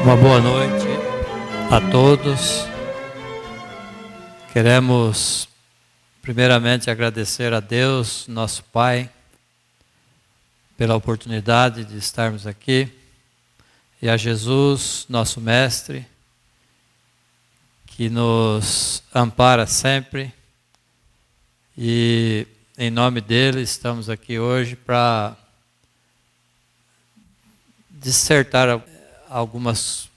Uma boa noite a todos. Queremos primeiramente agradecer a Deus, nosso Pai, pela oportunidade de estarmos aqui, e a Jesus, nosso Mestre, que nos ampara sempre, e em nome dele estamos aqui hoje para dissertar algumas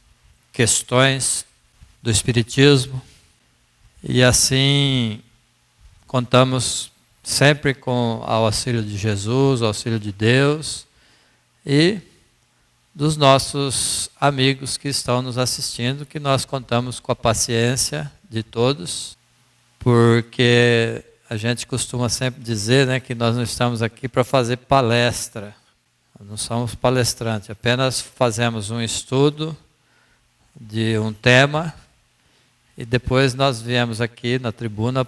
questões do Espiritismo, e assim contamos sempre com o auxílio de Jesus, o auxílio de Deus e dos nossos amigos que estão nos assistindo, que nós contamos com a paciência de todos, porque a gente costuma sempre dizer, né, que nós não estamos aqui para fazer palestra. Não somos palestrantes, apenas fazemos um estudo de um tema e depois nós viemos aqui na tribuna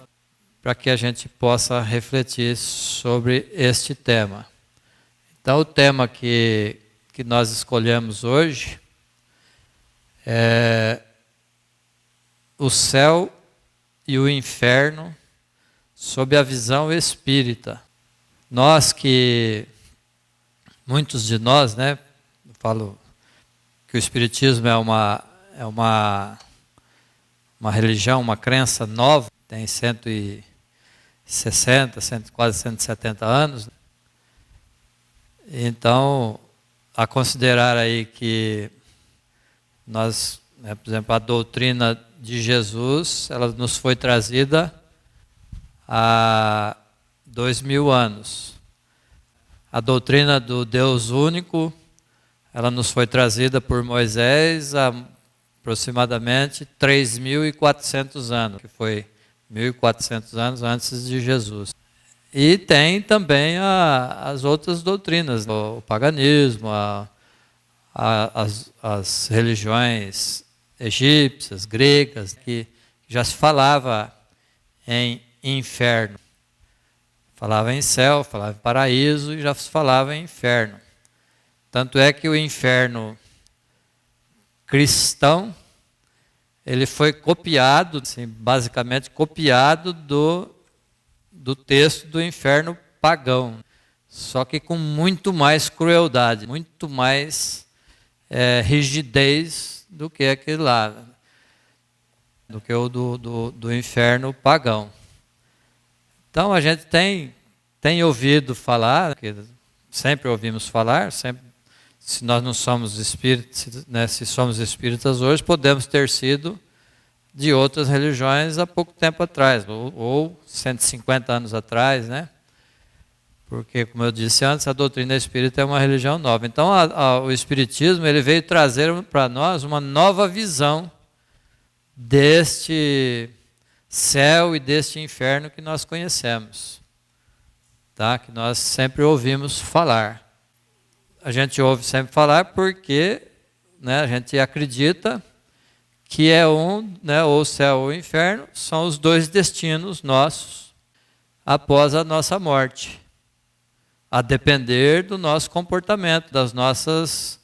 para que a gente possa refletir sobre este tema. Então, o tema que nós escolhemos hoje é o céu e o inferno sob a visão espírita. Muitos de nós, né, eu falo que o Espiritismo é uma religião, uma crença nova, tem 160, quase 170 anos. Então, a considerar aí que nós, né, por exemplo, a doutrina de Jesus, ela nos foi trazida há 2000 anos. A doutrina do Deus único, ela nos foi trazida por Moisés há aproximadamente 3.400 anos, que foi 1.400 anos antes de Jesus. E tem também as outras doutrinas, o paganismo, as religiões egípcias, gregas, que já se falava em inferno. Falava em céu, falava em paraíso e já se falava em inferno. Tanto é que o inferno cristão, ele foi copiado, assim, basicamente copiado do texto do inferno pagão. Só que com muito mais crueldade, muito mais rigidez do que aquele lá, do que o do inferno pagão. Então a gente tem ouvido falar, sempre ouvimos falar, sempre, se nós não somos espíritas, né, se somos espíritas hoje, podemos ter sido de outras religiões há pouco tempo atrás, ou 150 anos atrás, né? Porque, como eu disse antes, a doutrina espírita é uma religião nova. Então o Espiritismo, ele veio trazer para nós uma nova visão deste céu e deste inferno que nós conhecemos, tá? Que nós sempre ouvimos falar. A gente ouve sempre falar porque, né, a gente acredita que né, ou o céu ou o inferno são os dois destinos nossos após a nossa morte, a depender do nosso comportamento, das nossas,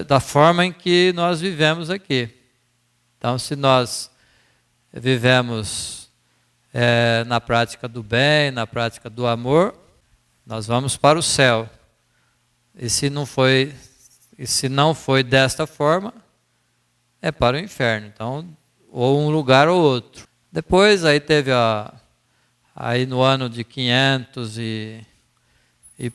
da forma em que nós vivemos aqui. Então, se nós vivemos na prática do bem, na prática do amor, nós vamos para o céu. E se não foi desta forma, é para o inferno. Então, ou um lugar ou outro. Depois, aí teve aí no ano de 500 e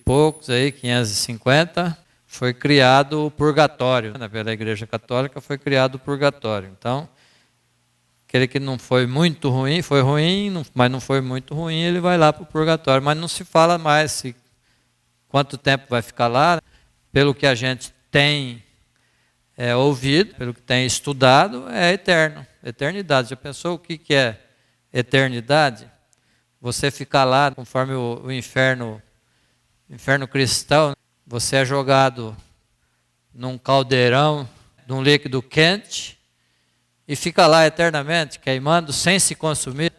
poucos, aí, 550, foi criado o purgatório. Pela Igreja Católica foi criado o purgatório. Então, aquele que não foi muito ruim, foi ruim, mas não foi muito ruim, ele vai lá para o purgatório. Mas não se fala mais quanto tempo vai ficar lá. Pelo que a gente tem ouvido, pelo que tem estudado, é eterno, eternidade. Já pensou o que é eternidade? Você ficar lá, conforme o inferno cristão, você é jogado num caldeirão, num líquido quente, e fica lá eternamente, queimando, sem se consumir.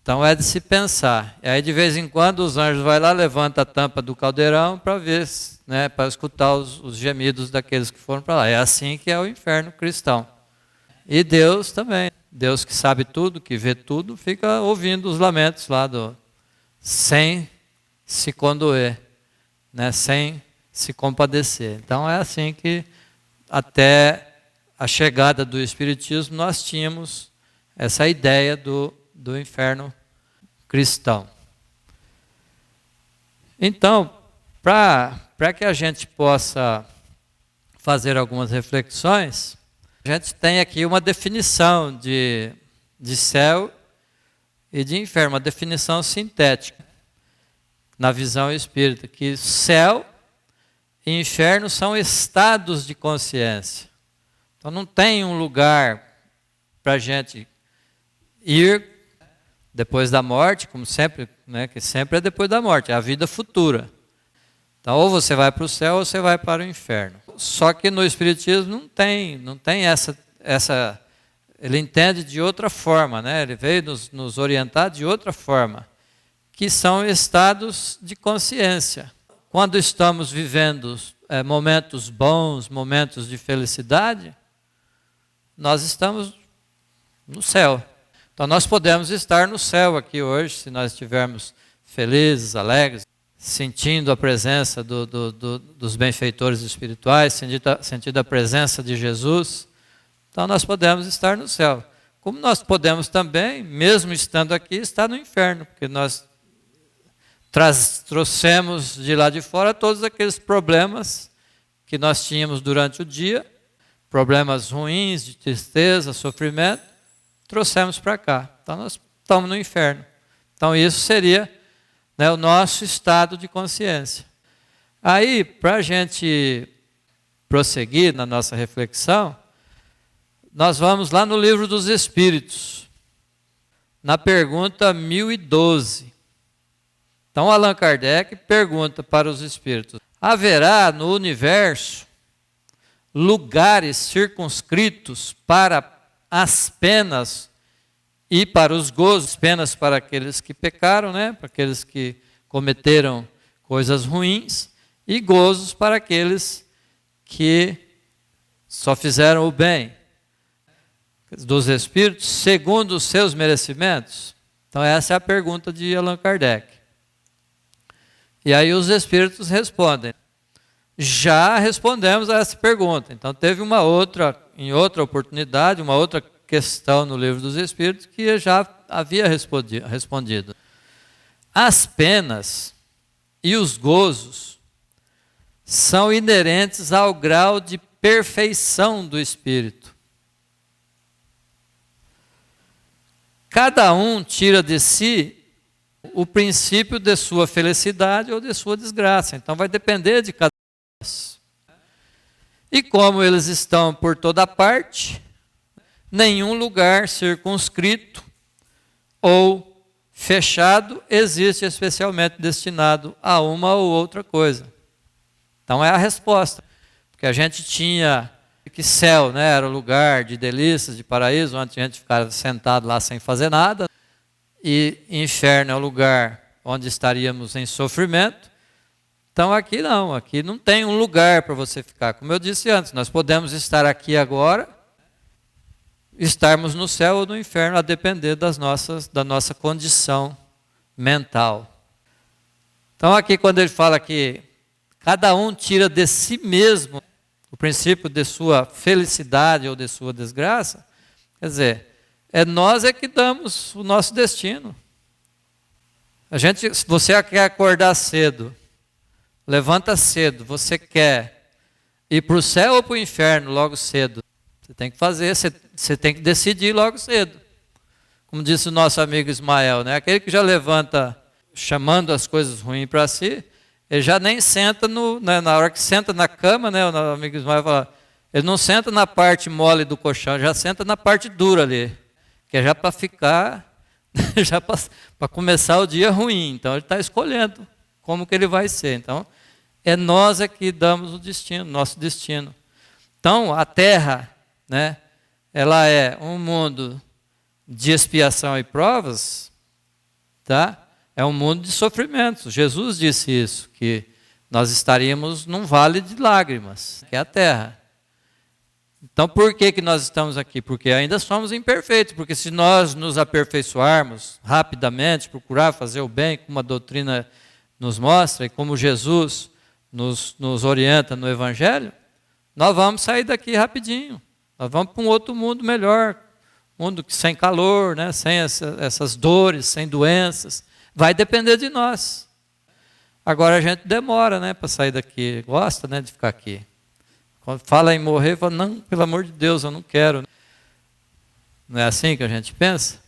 Então é de se pensar. E aí de vez em quando os anjos vão lá, levantam a tampa do caldeirão para ver, né, para escutar os gemidos daqueles que foram para lá. É assim que é o inferno cristão. E Deus também. Deus que sabe tudo, que vê tudo, fica ouvindo os lamentos lá sem se condoer, né, sem se compadecer. Então é assim que até a chegada do Espiritismo nós tínhamos essa ideia do inferno cristão. Então, para que a gente possa fazer algumas reflexões, a gente tem aqui uma definição de céu e de inferno, uma definição sintética, na visão espírita, que céu e inferno são estados de consciência. Então não tem um lugar para a gente ir depois da morte, como sempre, né, que sempre é depois da morte, é a vida futura. Então ou você vai para o céu ou você vai para o inferno. Só que no Espiritismo não tem essa ele entende de outra forma, né? Ele veio nos orientar de outra forma, que são estados de consciência. Quando estamos vivendo momentos bons, momentos de felicidade, nós estamos no céu. Então nós podemos estar no céu aqui hoje, se nós estivermos felizes, alegres, sentindo a presença dos benfeitores espirituais, sentindo a presença de Jesus. Então nós podemos estar no céu. Como nós podemos também, mesmo estando aqui, estar no inferno, porque nós trouxemos de lá de fora todos aqueles problemas que nós tínhamos durante o dia, problemas ruins, de tristeza, sofrimento, trouxemos para cá. Então nós estamos no inferno. Então isso seria, né, o nosso estado de consciência. Aí, para a gente prosseguir na nossa reflexão, nós vamos lá no Livro dos Espíritos, na pergunta 1012. Então Allan Kardec pergunta para os espíritos: haverá no universo lugares circunscritos para as penas e para os gozos? Penas para aqueles que pecaram, né? Para aqueles que cometeram coisas ruins, e gozos para aqueles que só fizeram o bem. Dos espíritos, segundo os seus merecimentos? Então essa é a pergunta de Allan Kardec. E aí os espíritos respondem: já respondemos a essa pergunta. Então teve em outra oportunidade, uma outra questão no Livro dos Espíritos que já havia respondido. As penas e os gozos são inerentes ao grau de perfeição do espírito. Cada um tira de si o princípio de sua felicidade ou de sua desgraça. Então vai depender de cada um. E como eles estão por toda parte, nenhum lugar circunscrito ou fechado existe especialmente destinado a uma ou outra coisa. Então é a resposta. Porque a gente tinha que céu, né, era o lugar de delícias, de paraíso, onde a gente ficava sentado lá sem fazer nada. E inferno é o lugar onde estaríamos em sofrimento. Então aqui não tem um lugar para você ficar. Como eu disse antes, nós podemos estar aqui agora, estarmos no céu ou no inferno, a depender da nossa condição mental. Então aqui quando ele fala que cada um tira de si mesmo o princípio de sua felicidade ou de sua desgraça, quer dizer, nós que damos o nosso destino. Se você quer acordar cedo, levanta cedo, você quer ir para o céu ou para o inferno logo cedo, você tem que fazer, você tem que decidir logo cedo. Como disse o nosso amigo Ismael, né? Aquele que já levanta chamando as coisas ruins para si, ele já nem senta na hora que senta na cama, né? O amigo Ismael fala, ele não senta na parte mole do colchão, já senta na parte dura ali, que é já para ficar, já para começar o dia ruim. Então ele está escolhendo como que ele vai ser. Então nós que damos o destino, nosso destino. Então a Terra, né, ela é um mundo de expiação e provas, tá? É um mundo de sofrimentos. Jesus disse isso, que nós estaríamos num vale de lágrimas, que é a terra. Então, por que nós estamos aqui? Porque ainda somos imperfeitos, porque se nós nos aperfeiçoarmos rapidamente, procurar fazer o bem, como a doutrina nos mostra, e como Jesus nos orienta no Evangelho, nós vamos sair daqui rapidinho. Nós vamos para um outro mundo melhor, mundo sem calor, né? Sem essas dores, sem doenças. Vai depender de nós. Agora a gente demora, né, para sair daqui, gosta, né, de ficar aqui. Quando fala em morrer, fala, não, pelo amor de Deus, eu não quero. Não é assim que a gente pensa?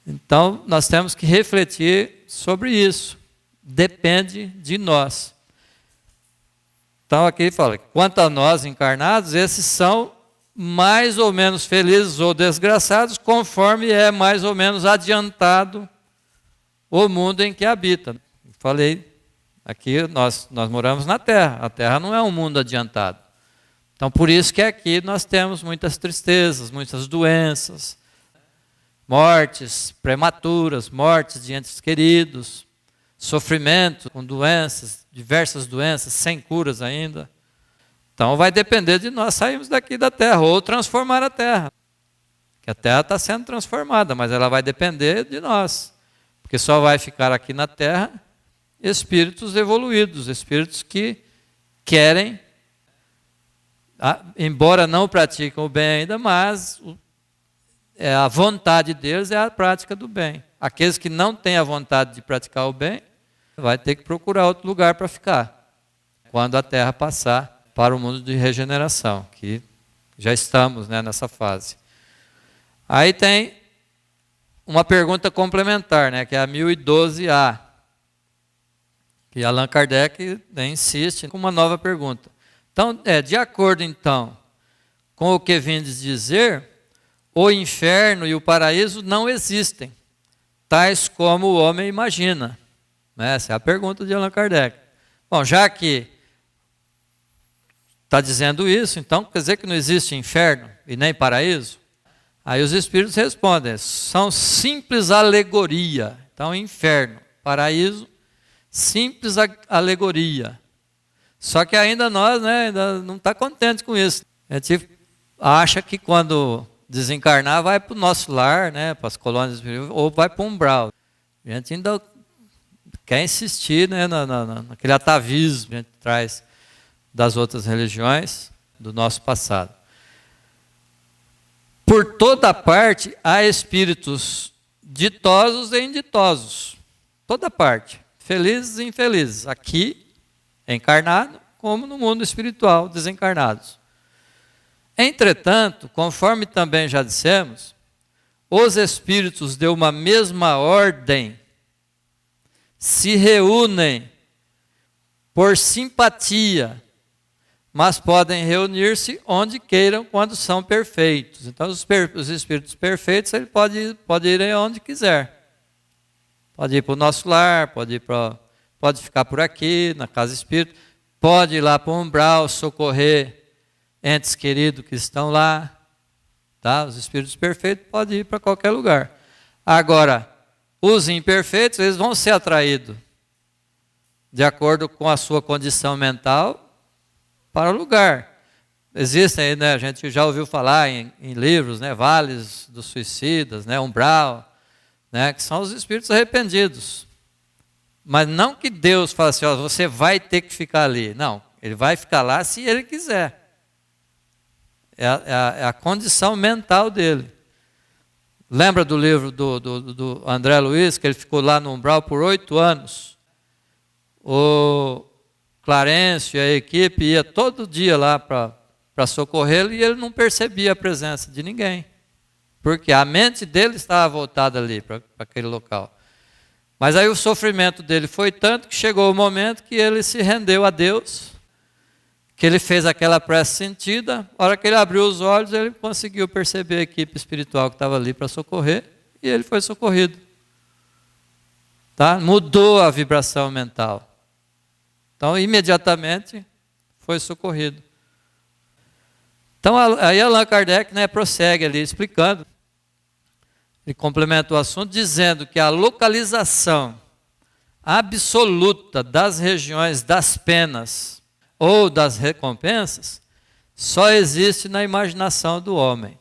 Então, nós temos que refletir sobre isso. Depende de nós. Então, aqui fala, quanto a nós encarnados, esses são mais ou menos felizes ou desgraçados, conforme é mais ou menos adiantado o mundo em que habita. Falei, aqui nós moramos na Terra. A Terra não é um mundo adiantado. Então, por isso que aqui nós temos muitas tristezas, muitas doenças, mortes prematuras, mortes de entes queridos, sofrimento com doenças, diversas doenças, sem curas ainda. Então, vai depender de nós sairmos daqui da Terra ou transformar a Terra. Que a Terra está sendo transformada, mas ela vai depender de nós. Porque só vai ficar aqui na Terra espíritos evoluídos, espíritos que querem, embora não pratiquem o bem ainda, mas a vontade deles é a prática do bem. Aqueles que não têm a vontade de praticar o bem, vai ter que procurar outro lugar para ficar, quando a Terra passar para o mundo de regeneração, que já estamos, né, nessa fase. Aí tem uma pergunta complementar, né, que é a 1012A, que Allan Kardec, né, insiste com uma nova pergunta. Então, de acordo então com o que vindes dizer, o inferno e o paraíso não existem, tais como o homem imagina. Essa é a pergunta de Allan Kardec. Bom, já que está dizendo isso, então quer dizer que não existe inferno e nem paraíso? Aí os espíritos respondem, são simples alegoria. Então, inferno, paraíso, simples alegoria. Só que ainda nós, né, ainda não está contente com isso. A gente acha que quando desencarnar vai para o nosso lar, né, para as colônias espirituais, ou vai para o umbral. A gente ainda quer insistir, né, naquele atavismo que a gente traz das outras religiões do nosso passado. Por toda parte há espíritos ditosos e inditosos. Toda parte. Felizes e infelizes. Aqui, encarnado, como no mundo espiritual, desencarnados. Entretanto, conforme também já dissemos, os espíritos de uma mesma ordem se reúnem por simpatia, mas podem reunir-se onde queiram quando são perfeitos. Então, os espíritos perfeitos, ele pode ir onde quiser. Pode ir para o nosso lar, pode ficar por aqui, na casa espírita, pode ir lá para o umbral, socorrer entes queridos que estão lá. Tá? Os espíritos perfeitos podem ir para qualquer lugar. Agora, os imperfeitos, eles vão ser atraídos, de acordo com a sua condição mental, para o lugar. Existem, né, a gente já ouviu falar em livros, né, vales dos suicidas, né, umbral, né, que são os espíritos arrependidos. Mas não que Deus fale assim, ó, você vai ter que ficar ali. Não, ele vai ficar lá se ele quiser. É a condição mental dele. Lembra do livro do André Luiz, que ele ficou lá no umbral por 8 anos? O Clarencio e a equipe ia todo dia lá para socorrê-lo e ele não percebia a presença de ninguém. Porque a mente dele estava voltada ali, para aquele local. Mas aí o sofrimento dele foi tanto que chegou o momento que ele se rendeu a Deus, que ele fez aquela prece sentida. A hora que ele abriu os olhos, ele conseguiu perceber a equipe espiritual que estava ali para socorrer e ele foi socorrido. Tá? Mudou a vibração mental. Então, imediatamente, foi socorrido. Então, aí Allan Kardec, né, prossegue ali explicando Ele complementa o assunto dizendo que a localização absoluta das regiões das penas ou das recompensas só existe na imaginação do homem.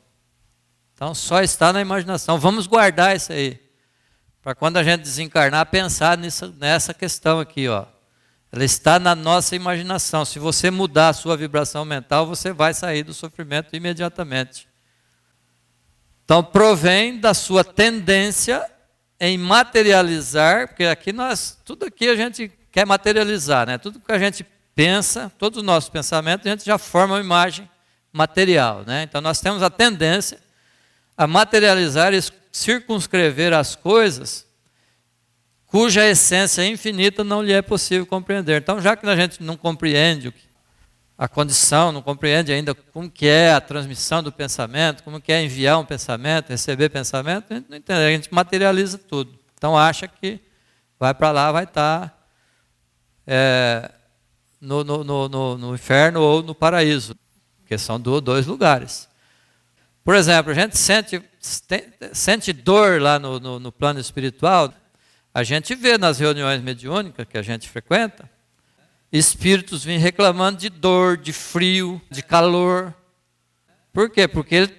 Então, só está na imaginação. Vamos guardar isso aí, para quando a gente desencarnar, pensar nessa questão aqui, ó. Ela está na nossa imaginação. Se você mudar a sua vibração mental, você vai sair do sofrimento imediatamente. Então, provém da sua tendência em materializar, porque tudo aqui a gente quer materializar, né? Tudo que a gente pensa, todos os nossos pensamentos, a gente já forma uma imagem material, né? Então, nós temos a tendência a materializar e circunscrever as coisas cuja essência infinita não lhe é possível compreender. Então, já que a gente não compreende a condição, não compreende ainda como que é a transmissão do pensamento, como que é enviar um pensamento, receber pensamento, a gente não entende, a gente materializa tudo. Então, acha que vai para lá, vai estar no inferno ou no paraíso, que são dois lugares. Por exemplo, a gente sente dor lá no plano espiritual. A gente vê nas reuniões mediúnicas que a gente frequenta, espíritos vêm reclamando de dor, de frio, de calor. Por quê? Porque ele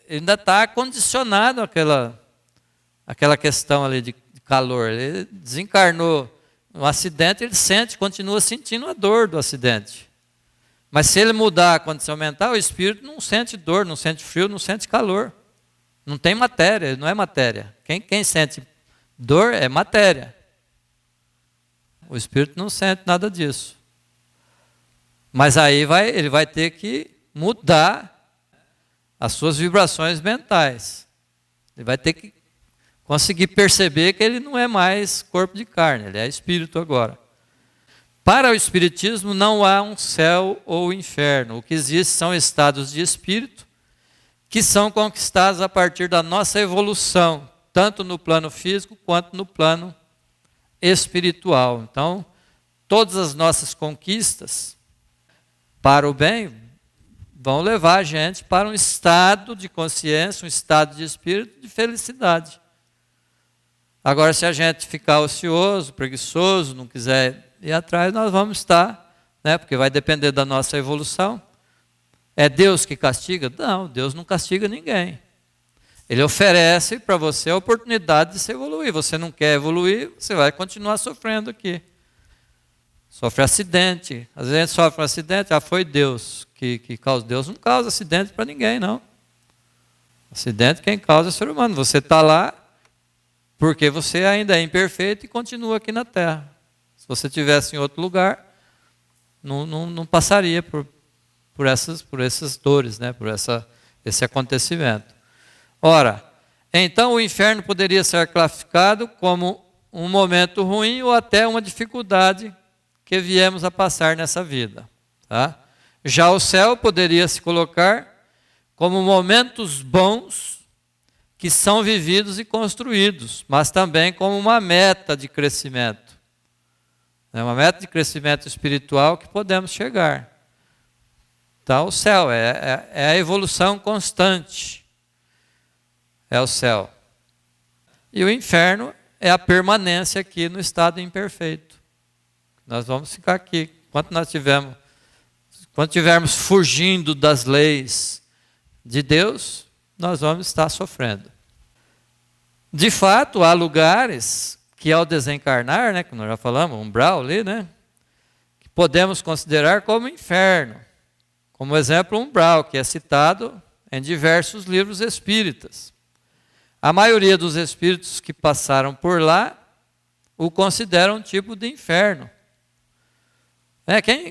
ainda está condicionado àquela questão ali de calor. Ele desencarnou no acidente, ele continua sentindo a dor do acidente. Mas se ele mudar a condição mental, o espírito não sente dor, não sente frio, não sente calor. Não tem matéria, ele não é matéria. Quem sente dor é matéria. O espírito não sente nada disso. Mas aí ele vai ter que mudar as suas vibrações mentais. Ele vai ter que conseguir perceber que ele não é mais corpo de carne, ele é espírito agora. Para o espiritismo não há um céu ou inferno. O que existe são estados de espírito que são conquistados a partir da nossa evolução, tanto no plano físico quanto no plano espiritual. Então, todas as nossas conquistas para o bem vão levar a gente para um estado de consciência, um estado de espírito de felicidade. Agora, se a gente ficar ocioso, preguiçoso, não quiser ir atrás, nós vamos estar, né, porque vai depender da nossa evolução. É Deus que castiga? Não, Deus não castiga ninguém. Ele oferece para você a oportunidade de se evoluir. Você não quer evoluir, você vai continuar sofrendo aqui. Sofre acidente. Às vezes a gente sofre um acidente, foi Deus que causa. Deus não causa acidente para ninguém, não. Acidente quem causa é o ser humano. Você está lá porque você ainda é imperfeito e continua aqui na Terra. Se você estivesse em outro lugar, não passaria por essas dores, né? Por esse acontecimento. Ora, então o inferno poderia ser classificado como um momento ruim ou até uma dificuldade que viemos a passar nessa vida. Tá? Já o céu poderia se colocar como momentos bons que são vividos e construídos, mas também como uma meta de crescimento. É uma meta de crescimento espiritual que podemos chegar. Então, o céu é a evolução constante. É o céu. E o inferno é a permanência aqui no estado imperfeito. Nós vamos ficar aqui. Quando estivermos fugindo das leis de Deus, nós vamos estar sofrendo. De fato, há lugares que ao desencarnar, né, que nós já falamos, umbral ali, né, que podemos considerar como inferno. Como exemplo, umbral, que é citado em diversos livros espíritas. A maioria dos espíritos que passaram por lá o consideram um tipo de inferno.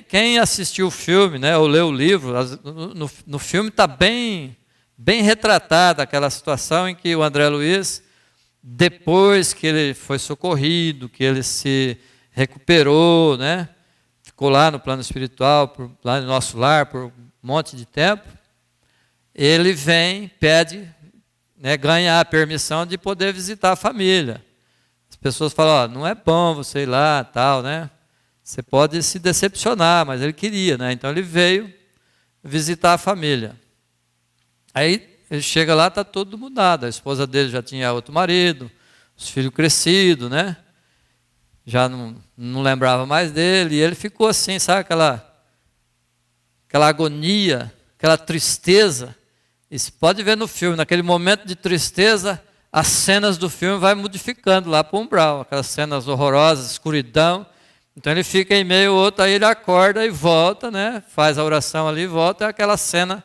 Quem assistiu o filme, né, ou leu o livro, no filme está bem retratada aquela situação em que o André Luiz, depois que ele foi socorrido, que ele se recuperou, né, ficou lá no plano espiritual, lá no nosso lar, por um monte de tempo, ele pede, né, ganha a permissão de poder visitar a família. As pessoas falam, não é bom você ir lá, tal, né? Você pode se decepcionar, mas ele queria, né? Então ele veio visitar a família. Aí ele chega lá, está tudo mudado. A esposa dele já tinha outro marido, os filhos crescidos, né? Já não lembrava mais dele. E ele ficou assim, sabe? Aquela agonia, aquela tristeza. E se pode ver no filme, naquele momento de tristeza, as cenas do filme vai modificando lá para o umbral. Aquelas cenas horrorosas, escuridão. Então ele fica em meio ao outro, aí ele acorda e volta, né? Faz a oração ali e volta, e aquela cena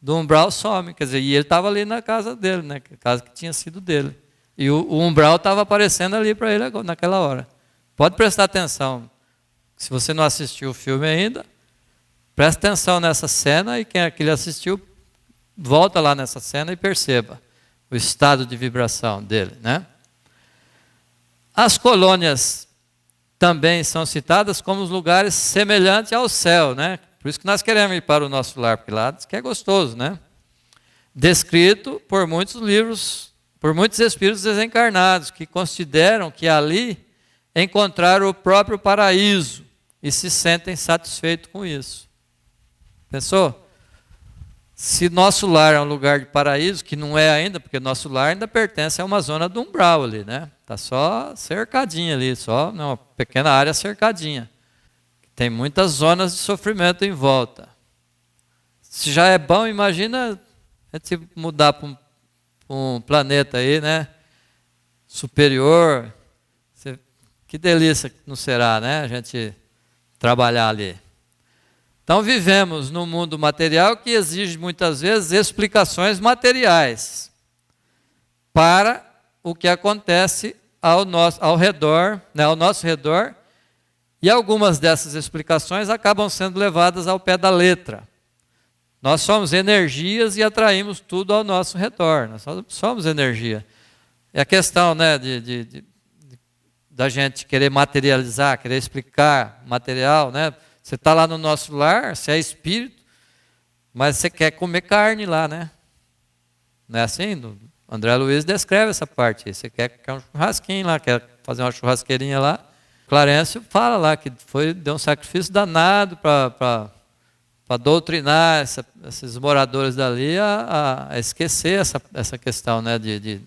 do umbral some. Quer dizer, e ele estava ali na casa dele, né? A casa que tinha sido dele. E o umbral estava aparecendo ali para ele naquela hora. Pode prestar atenção. Se você não assistiu o filme ainda, presta atenção nessa cena, e quem é que ele assistiu, volta lá nessa cena e perceba o estado de vibração dele, né? As colônias também são citadas como os lugares semelhantes ao céu, né? Por isso que nós queremos ir para o nosso lar, porque lá diz que é gostoso, né? Descrito por muitos livros, por muitos espíritos desencarnados, que consideram que ali encontraram o próprio paraíso e se sentem satisfeitos com isso. Pensou? Se nosso lar é um lugar de paraíso, que não é ainda, porque nosso lar ainda pertence a uma zona do umbral ali, né? Está só cercadinha ali, só uma pequena área cercadinha. Tem muitas zonas de sofrimento em volta. Se já é bom, imagina a gente mudar para um planeta aí, né? Superior. Que delícia não será, né? A gente trabalhar ali. Então vivemos num mundo material que exige muitas vezes explicações materiais para o que acontece ao redor, né, ao nosso redor, e algumas dessas explicações acabam sendo levadas ao pé da letra. Nós somos energias e atraímos tudo ao nosso redor. Nós somos energia. É a questão, né, da gente querer materializar, querer explicar material, né? Você está lá no nosso lar, você é espírito, mas você quer comer carne lá, né? Não é assim? André Luiz descreve essa parte aí. Você quer um churrasquinho lá, quer fazer uma churrasqueirinha lá. Clarencio fala lá que deu um sacrifício danado para doutrinar esses moradores dali a esquecer essa questão, né, de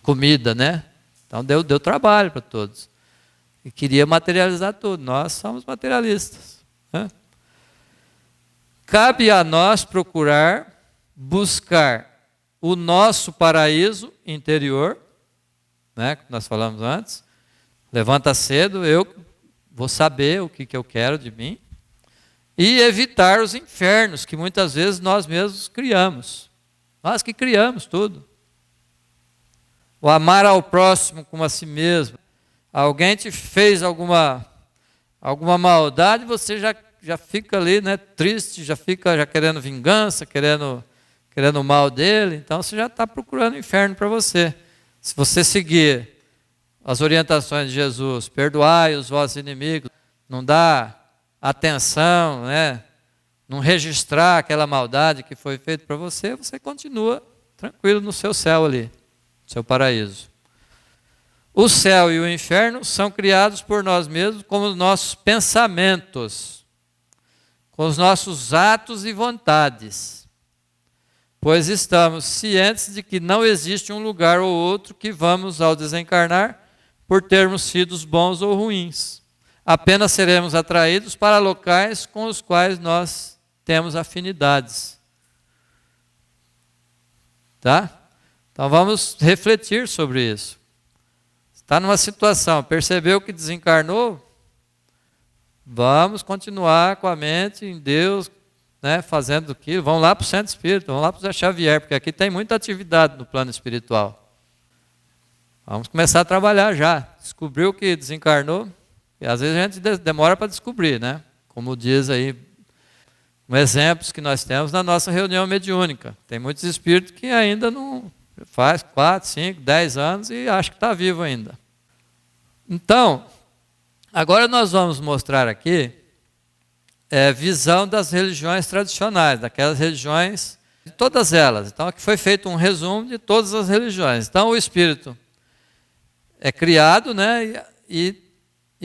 comida, né? Então deu trabalho para todos. E queria materializar tudo. Nós somos materialistas, né? Cabe a nós buscar o nosso paraíso interior, né, que nós falamos antes. Levanta cedo, eu vou saber o que eu quero de mim. E evitar os infernos que muitas vezes nós mesmos criamos. Nós que criamos tudo. O amar ao próximo como a si mesmo. Alguém te fez alguma maldade, você já fica ali, né, triste, já fica querendo vingança, querendo o mal dele. Então você já está procurando o inferno para você. Se você seguir as orientações de Jesus, perdoai os vossos inimigos, não dá atenção, né, não registrar aquela maldade que foi feita para você, você continua tranquilo no seu céu ali, no seu paraíso. O céu e o inferno são criados por nós mesmos como os nossos pensamentos, com os nossos atos e vontades, pois estamos cientes de que não existe um lugar ou outro que vamos ao desencarnar por termos sido bons ou ruins. Apenas seremos atraídos para locais com os quais nós temos afinidades. Tá? Então vamos refletir sobre isso. Está numa situação, percebeu que desencarnou? Vamos continuar com a mente em Deus, né, fazendo aquilo. Vamos lá para o Centro Espírita, vamos lá para o Zé Xavier, porque aqui tem muita atividade no plano espiritual. Vamos começar a trabalhar já. Descobriu que desencarnou, e às vezes a gente demora para descobrir, né? Como diz aí, exemplos que nós temos na nossa reunião mediúnica. Tem muitos espíritos que ainda não faz 4, 5, 10 anos e acha que está vivo ainda. Então, agora nós vamos mostrar aqui visão das religiões tradicionais, daquelas religiões, de todas elas. Então aqui foi feito um resumo de todas as religiões. Então o espírito é criado, né, e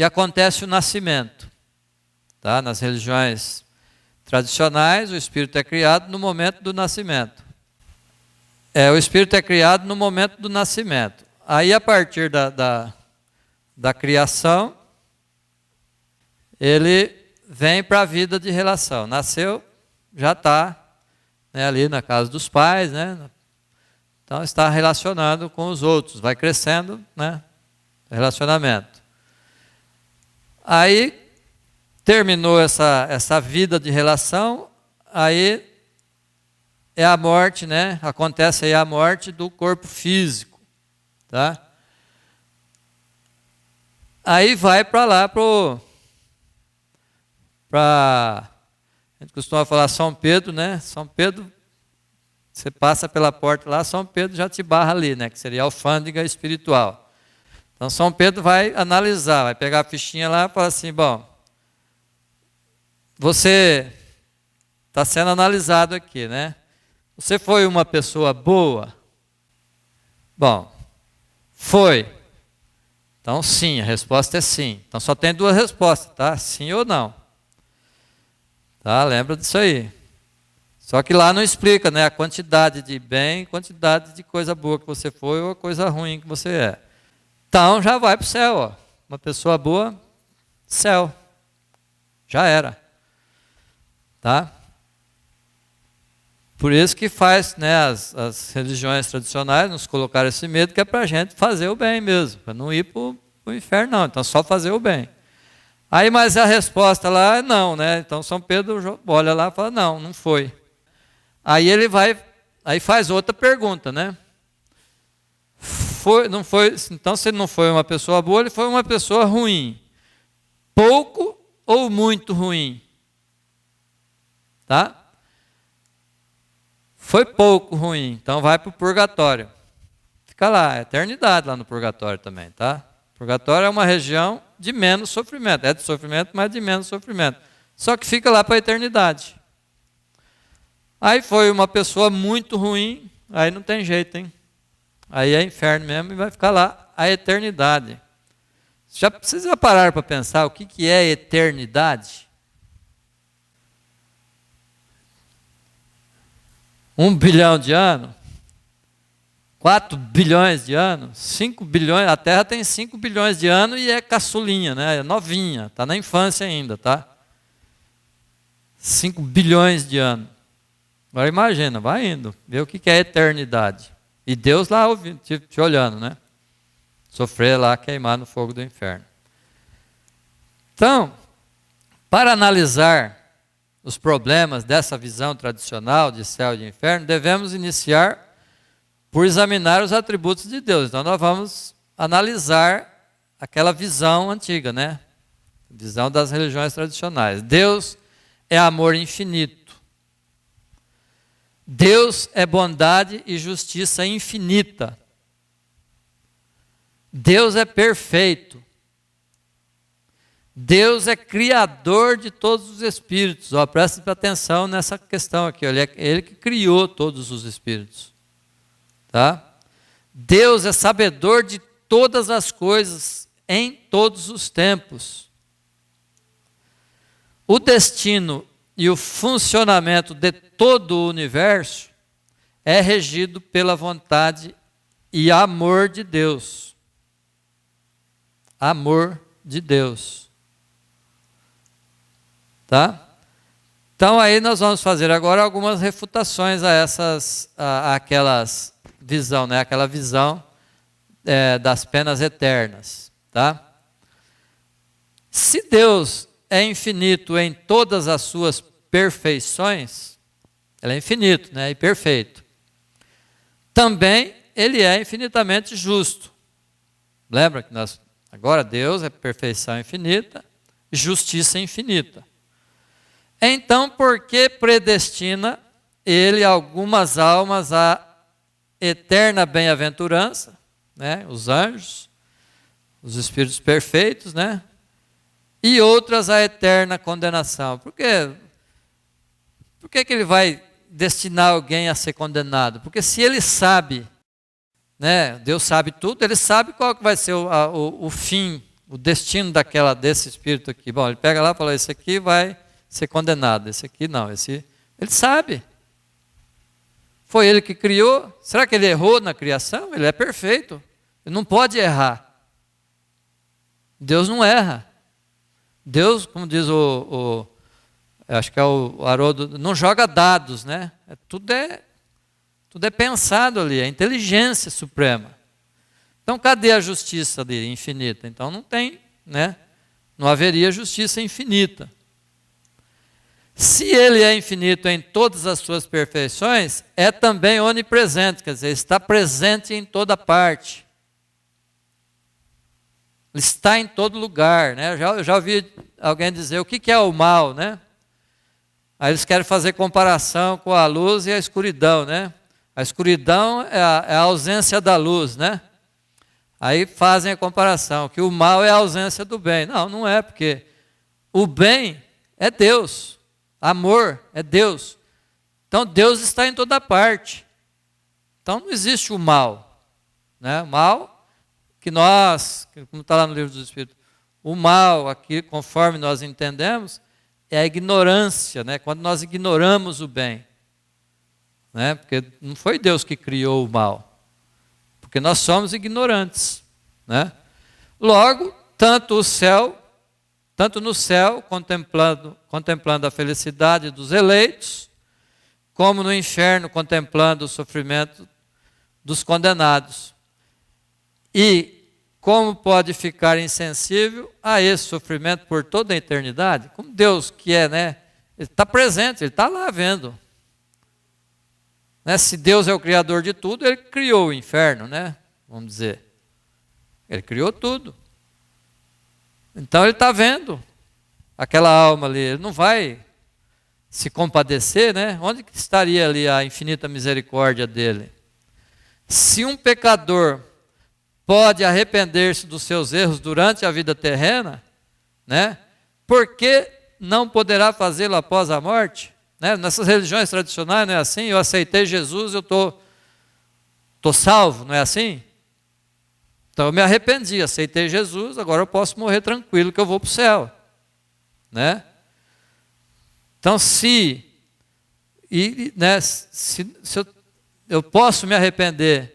acontece o nascimento. Tá? Nas religiões tradicionais, o espírito é criado no momento do nascimento. O espírito é criado no momento do nascimento. Aí, a partir da criação, ele vem para a vida de relação. Nasceu, já está, né, ali na casa dos pais, né? Então está relacionado com os outros, vai crescendo, né? Relacionamento. Aí terminou essa vida de relação, aí é a morte, né? Acontece aí a morte do corpo físico, tá? Aí vai para lá a gente costuma falar São Pedro, né? São Pedro, você passa pela porta lá, São Pedro já te barra ali, né? Que seria a alfândega espiritual. Então São Pedro vai analisar, vai pegar a fichinha lá e falar assim, bom, você está sendo analisado aqui, né? Você foi uma pessoa boa? Bom, foi. Então sim, a resposta é sim. Então só tem duas respostas, tá? Sim ou não. Tá? Lembra disso aí. Só que lá não explica, né, a quantidade de bem, quantidade de coisa boa que você foi ou coisa ruim que você é. Então já vai para o céu, ó. Uma pessoa boa, céu. Já era. Tá? Por isso que faz, né, as religiões tradicionais nos colocaram esse medo, que é para a gente fazer o bem mesmo, para não ir para o inferno não, então só fazer o bem. Aí, mas a resposta lá é não, né? Então São Pedro olha lá e fala, não foi. Aí ele vai, aí faz outra pergunta, né? Não foi, então se ele não foi uma pessoa boa, ele foi uma pessoa ruim. Pouco ou muito ruim? Tá? Foi pouco ruim, então vai para o purgatório. Fica lá, é eternidade lá no purgatório também, tá? Purgatório é uma região de menos sofrimento. É de sofrimento, mas de menos sofrimento. Só que fica lá para a eternidade. Aí foi uma pessoa muito ruim, aí não tem jeito, hein? Aí é inferno mesmo e vai ficar lá a eternidade. Vocês já pararam para pensar o que é eternidade? 1 bilhão de anos? 4 bilhões de anos? 5 bilhões? A Terra tem 5 bilhões de anos e é caçulinha, né? É novinha, está na infância ainda, tá? 5 bilhões de anos. Agora imagina, vai indo, vê o que é eternidade. E Deus lá ouvindo, te olhando, né? Sofrer lá, queimar no fogo do inferno. Então, para analisar os problemas dessa visão tradicional de céu e de inferno, devemos iniciar por examinar os atributos de Deus. Então nós vamos analisar aquela visão antiga, né? Visão das religiões tradicionais. Deus é amor infinito. Deus é bondade e justiça infinita. Deus é perfeito. Deus é criador de todos os espíritos. Ó, preste atenção nessa questão aqui. Ele é ele que criou todos os espíritos. Tá? Deus é sabedor de todas as coisas em todos os tempos. O destino e o funcionamento de todo o universo é regido pela vontade e amor de Deus. Amor de Deus. Tá? Então aí nós vamos fazer agora algumas refutações a aquelas visão, né? Aquela visão das penas eternas, tá? Se Deus é infinito em todas as suas perfeições, ele é infinito, né? E perfeito. Também ele é infinitamente justo. Lembra que agora Deus é perfeição infinita, justiça infinita. Então, por que predestina ele algumas almas à eterna bem-aventurança, né? Os anjos, os espíritos perfeitos, né? E outras à eterna condenação? Por que ele vai destinar alguém a ser condenado? Porque se ele sabe, né? Deus sabe tudo, ele sabe qual que vai ser o fim, o destino desse espírito aqui. Bom, ele pega lá e fala, esse aqui vai ser condenado, esse aqui não, ele sabe. Foi Ele que criou? Será que Ele errou na criação? Ele é perfeito. Ele não pode errar. Deus não erra. Deus, como diz acho que é o Haroldo, não joga dados, né? Tudo é pensado ali, é inteligência suprema. Então, cadê a justiça ali infinita? Então, não tem, né? Não haveria justiça infinita. Se Ele é infinito em todas as suas perfeições, é também onipresente, quer dizer, está presente em toda parte. Ele está em todo lugar, né? Eu já ouvi alguém dizer o que é o mal, né? Aí eles querem fazer comparação com a luz e a escuridão, né? A escuridão é a ausência da luz, né? Aí fazem a comparação, que o mal é a ausência do bem. Não, não é, porque o bem é Deus. Amor é Deus. Então Deus está em toda parte. Então não existe o mal, né? O mal que nós, como está lá no livro dos Espíritos, o mal aqui, conforme nós entendemos, é a ignorância, né? Quando nós ignoramos o bem, né? Porque não foi Deus que criou o mal, porque nós somos ignorantes, né? Logo, tanto no céu, contemplando a felicidade dos eleitos, como no inferno, contemplando o sofrimento dos condenados. E como pode ficar insensível a esse sofrimento por toda a eternidade? Como Deus que é, né? Ele está presente, Ele está lá vendo. Né? Se Deus é o Criador de tudo, Ele criou o inferno, né? Vamos dizer. Ele criou tudo. Então Ele está vendo aquela alma ali. Ele não vai se compadecer, né? Onde que estaria ali a infinita misericórdia dEle? Se um pecador pode arrepender-se dos seus erros durante a vida terrena, né? Por que não poderá fazê-lo após a morte? Né? Nessas religiões tradicionais não é assim, eu aceitei Jesus, eu tô salvo, não é assim? Então eu me arrependi, aceitei Jesus, agora eu posso morrer tranquilo que eu vou para o céu. Né? Então se eu posso me arrepender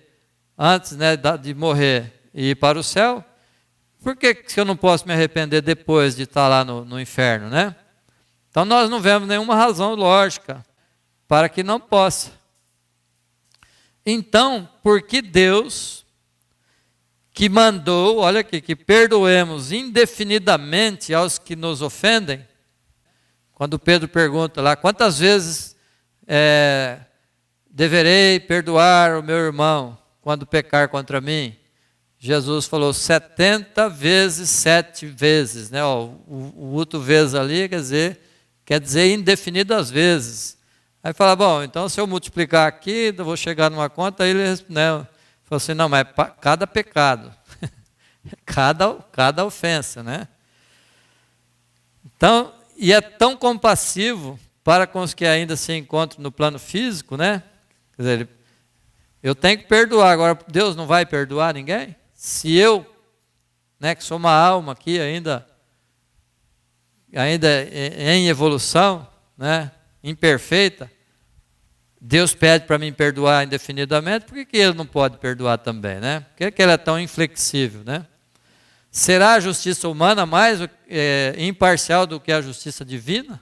antes, né, de morrer e ir para o céu, por que eu não posso me arrepender depois de estar lá no inferno, né? Então nós não vemos nenhuma razão lógica para que não possa. Então, por que Deus, que mandou, olha aqui, que perdoemos indefinidamente aos que nos ofendem, quando Pedro pergunta lá, quantas vezes deverei perdoar o meu irmão quando pecar contra mim? Jesus falou 70 vezes 7 vezes, né? O outro vezes ali quer dizer indefinidas vezes. Aí fala, bom, então se eu multiplicar aqui, eu vou chegar numa conta, aí ele, né, falou assim, não, mas é cada pecado, cada ofensa, né? Então, e é tão compassivo para com os que ainda se encontram no plano físico, né? Quer dizer, eu tenho que perdoar, agora Deus não vai perdoar ninguém? Se eu, né, que sou uma alma aqui ainda em evolução, né, imperfeita, Deus pede para mim perdoar indefinidamente, por que Ele não pode perdoar também, né? Por que Ele é tão inflexível, né? Será a justiça humana mais imparcial do que a justiça divina?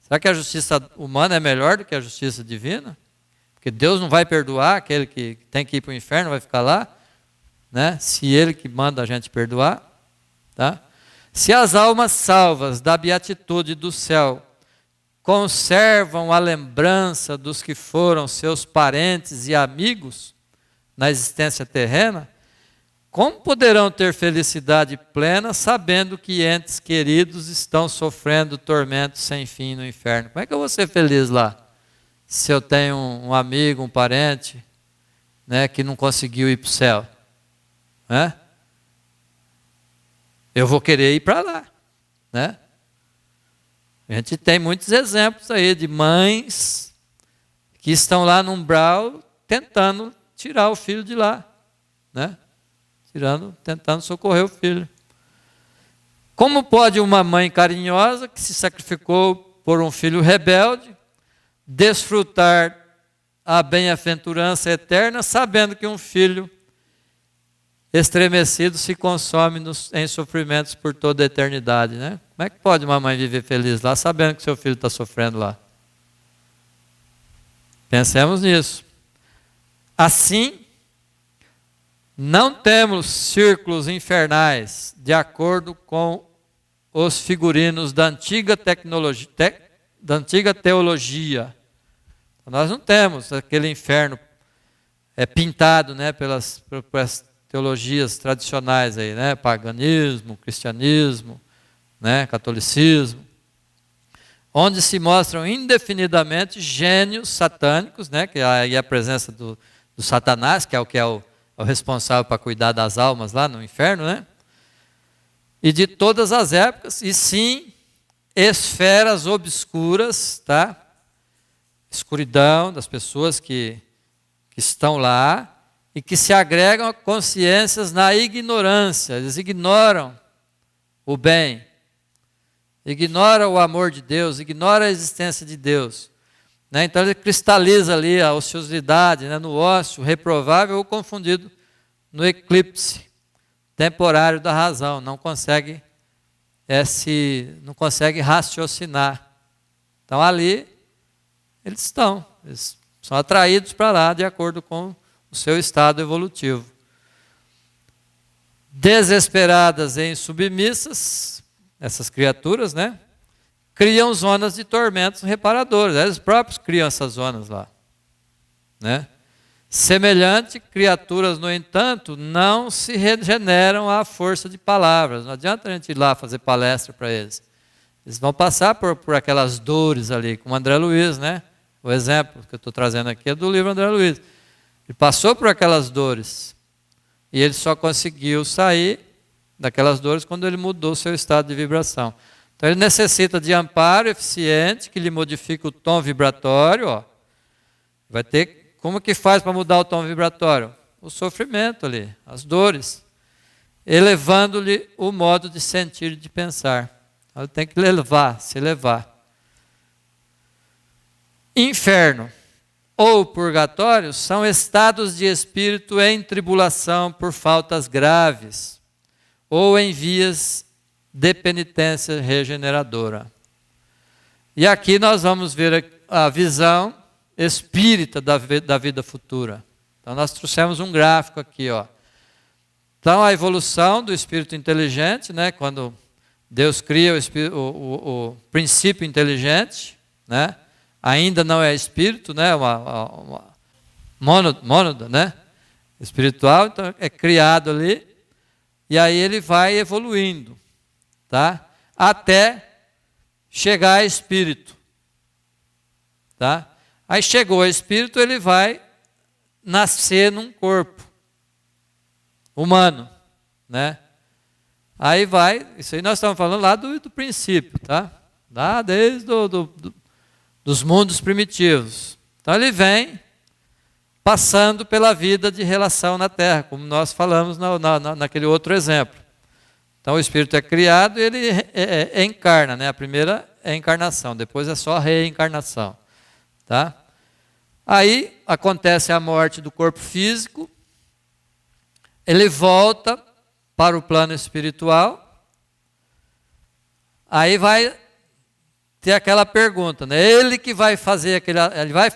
Será que a justiça humana é melhor do que a justiça divina? Porque Deus não vai perdoar aquele que tem que ir para o inferno, vai ficar lá, né? Se Ele que manda a gente perdoar, tá? Se as almas salvas da beatitude do céu conservam a lembrança dos que foram seus parentes e amigos na existência terrena, como poderão ter felicidade plena sabendo que entes queridos estão sofrendo tormentos sem fim no inferno? Como é que eu vou ser feliz lá? Se eu tenho um amigo, um parente, né, que não conseguiu ir para o céu, né? Eu vou querer ir para lá, né? A gente tem muitos exemplos aí de mães que estão lá no umbral tentando tirar o filho de lá, né? Tentando socorrer o filho. Como pode uma mãe carinhosa que se sacrificou por um filho rebelde desfrutar a bem-aventurança eterna, sabendo que um filho estremecido se consome em sofrimentos por toda a eternidade, né? Como é que pode uma mãe viver feliz lá, sabendo que seu filho está sofrendo lá? Pensemos nisso. Assim, não temos círculos infernais de acordo com os figurinos da antiga teologia. Nós não temos aquele inferno pintado, né, pelas teologias tradicionais aí, né, paganismo, cristianismo, né, catolicismo, onde se mostram indefinidamente gênios satânicos, né, que aí é a presença do Satanás, que é o responsável para cuidar das almas lá no inferno, né? E de todas as épocas, e sim, esferas obscuras, tá? Escuridão das pessoas que estão lá e que se agregam a consciências na ignorância. Eles ignoram o bem, ignoram o amor de Deus, ignoram a existência de Deus. Né? Então ele cristaliza ali a ociosidade, né? No ócio reprovável ou confundido no eclipse temporário da razão. Não consegue raciocinar. Então ali eles são atraídos para lá de acordo com o seu estado evolutivo. Desesperadas e insubmissas, essas criaturas, né, criam zonas de tormentos reparadores. Eles próprios criam essas zonas lá, né? Semelhante, criaturas, no entanto, não se regeneram à força de palavras. Não adianta a gente ir lá fazer palestra para eles. Eles vão passar por aquelas dores ali, como André Luiz, né? O exemplo que eu estou trazendo aqui é do livro André Luiz. Ele passou por aquelas dores e ele só conseguiu sair daquelas dores quando ele mudou o seu estado de vibração. Então ele necessita de amparo eficiente que lhe modifique o tom vibratório. Ó. Vai ter. Como que faz para mudar o tom vibratório? O sofrimento ali, as dores, elevando-lhe o modo de sentir e de pensar. Ele tem que se elevar. Inferno ou purgatório são estados de espírito em tribulação por faltas graves ou em vias de penitência regeneradora. E aqui nós vamos ver a visão espírita da vida futura. Então nós trouxemos um gráfico aqui, ó. Então a evolução do espírito inteligente, né, quando Deus cria o princípio inteligente, né, ainda não é espírito, né, uma mônada, né, espiritual, então é criado ali, e aí ele vai evoluindo, tá, até chegar a espírito, tá. Aí chegou o espírito, ele vai nascer num corpo humano, né? Aí vai, isso aí nós estamos falando lá do princípio, tá? Lá desde dos mundos primitivos. Então ele vem passando pela vida de relação na Terra, como nós falamos naquele outro exemplo. Então o espírito é criado e ele encarna, né? A primeira é a encarnação, depois é só a reencarnação. Tá? Aí acontece a morte do corpo físico, ele volta para o plano espiritual, aí vai ter aquela pergunta, né? Ele que vai fazer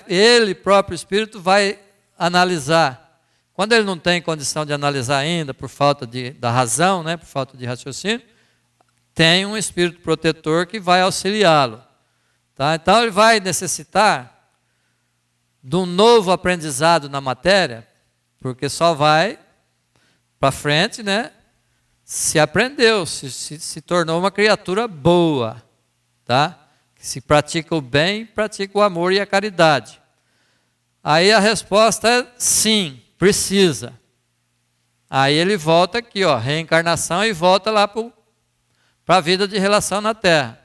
ele próprio espírito vai analisar. Quando ele não tem condição de analisar ainda, por falta da razão, né? Por falta de raciocínio, tem um espírito protetor que vai auxiliá-lo. Tá? Então ele vai necessitar de um novo aprendizado na matéria, porque só vai para frente, né? Se aprendeu, se tornou uma criatura boa, tá? Que se pratica o bem, pratica o amor e a caridade. Aí a resposta é sim, precisa. Aí ele volta aqui, ó, reencarnação, e volta lá para a vida de relação na Terra.